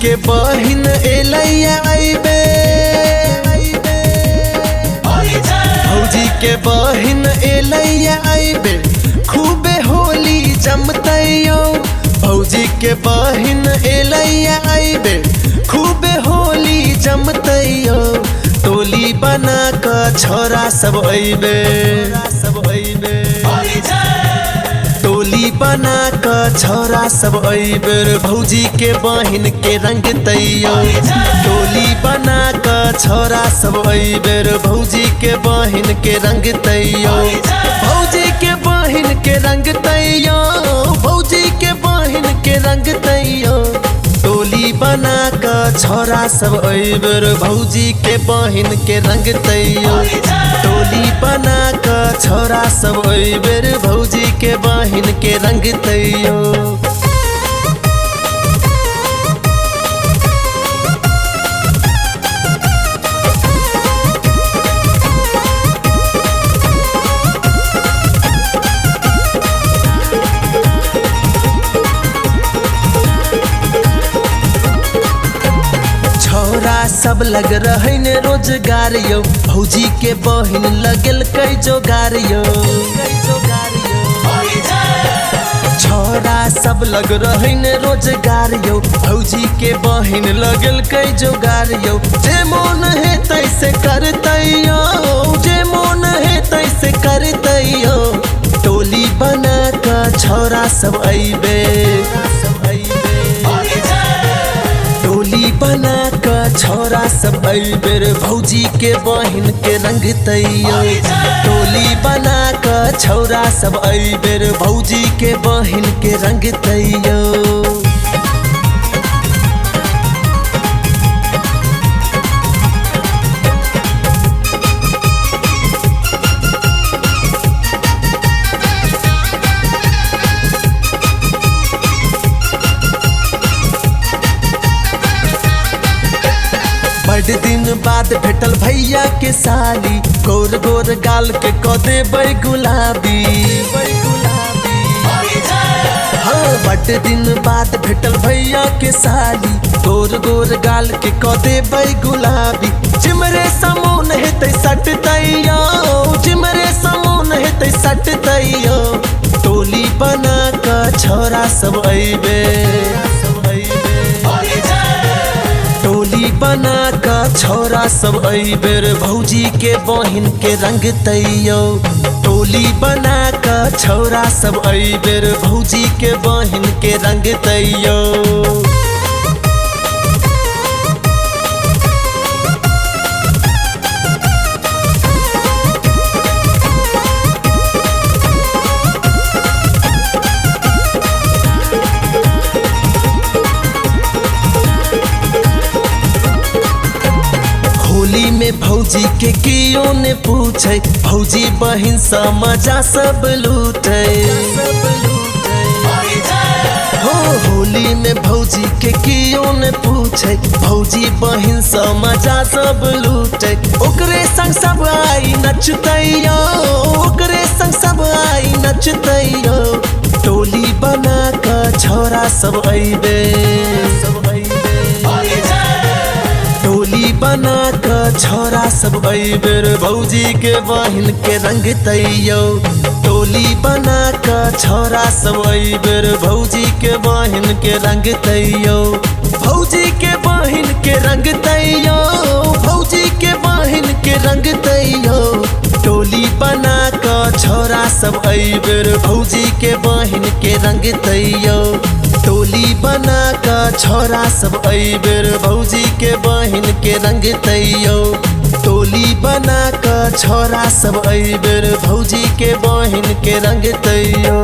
के बहिन एलैया अइबे, भौजी के बहिन एलैया अइबे, खूबे होली जमतैयो। भौजी के बहिन एलैया अइबे, खूबे होली जमतैयो। टोली बना क छोरा सब अइबे, टोली बना क छोरा सब अइबे, भौजी के बहिन के रंग तैयो। टोली बना क छोरा सब अइबे, भौजी के बहिन के रंग तैयो। भौजी के बहिन के रंग तैयो, भौजी के बहिन के रंग तैयो। टोली बना क छोरा सब अइबे, भौजी के बहिन के रंग तैयो। टोली बना क छोरा सब अइबे, भौजी के बहिन के रंग तैयो। छोरा सब लग रहे ने रोजगार यो, भौजी के बहिन लगल कई जोगार यो। छोरा सब लग रहे ने रोजगार यो, भौजी के बहिन लगल कई जोगार यो। जे मोन है तैसे करतैयो, जे मोन है तैसे करतैयो। टोली बना क छोरा सब अइबे, टोली बना क छोरा सब अइबे, भौजी के बहिन के रंग तैयो। टोली बना क छोरा सब अइबे, भौजी के बहिन के रंग तैयो। बड़ दिन बाद भेटल भैया के साली, गोर गोर गाल के क देबै गुलाबी। हाँ, बड़ दिन बाद भेटल भैया के साली, गोर गोर गाल के क देबै गुलाबी। जिमरे समून हेतै सट तैयो, जिमरे समून हेतै सट तैयो। टोली बना क छोरा सब अइबे, टोली बना क छोरा सब अइबे, भौजी के बहिन के रंग तैयो। टोली बना क छोरा सब अइबे, भौजी के बहिन के रंग तैयो। होली में भौजी के कियो ने पूछे, भौजी बहिन सा मजा सब लूटे। हो होली में भौजी के कियो ने पूछे, भौजी बहिन सा मजा सब लूटे। ओकरे संग सब आई नचतैयो, ओकरे संग सब आई नचतैयो। टोली बना क छोरा सब अइबे, टोली बना क छोरा सब अइबे, भौजी के बहिन के रंग तैयो। टोली बना क छोरा सब अइबे, भौजी के बहिन के रंग तैयो। भौजी के बहिन के रंग तैयो, भौजी के बहिन के रंग तैयो। टोली बना क छोरा सब अइबे, भौजी के बहिन के रंग तैयो। टोली बना क छोरा सब अइबे, भौजी के बहिन के रंग तैयो। टोली बना क छोरा सब अइबे, भौजी के बहिन के रंग तैयो।